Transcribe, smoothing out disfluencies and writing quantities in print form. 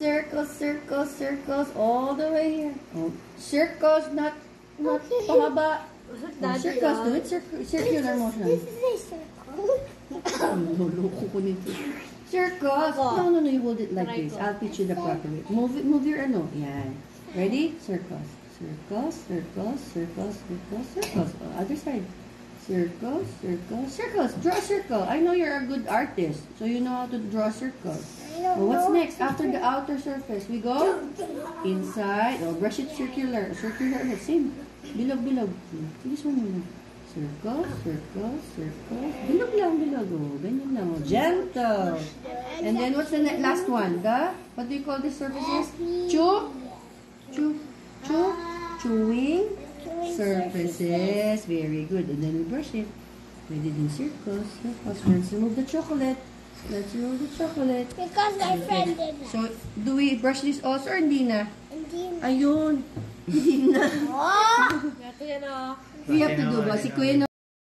Circles, circles, circles, all the way here. Oh, circles, not pahaba. Oh, circles, do it circular motion. This is a circle. Loko ko nito. Circles. No, you hold it like this. I'll teach you the proper way. Move your ano. Yan. Ready? Circles. Circles, circles, circles, circles, circles. Oh, other side. Circles, circles, circles. Draw a circle. I know you're a good artist, so you know how to draw circles. Oh, what's next? After the outer surface, we go inside. Oh, brush it circular. Circular. Same. Bilog, bilog. This one muna. Circle, circle, circle. Bilog lang, bilog. Oh, ganyan lang. Oh, gentle. And then what's the last one? What do you call this surfaces? Chewing surfaces. Very good. And then we brush it. We did in circles. Let's remove the chocolate. Let's remove the chocolate. Because my friend did that. So, do we brush this also or hindi na? Hindi na. Ayun. Hindi na. Oh! We have to do ba? Si Kuya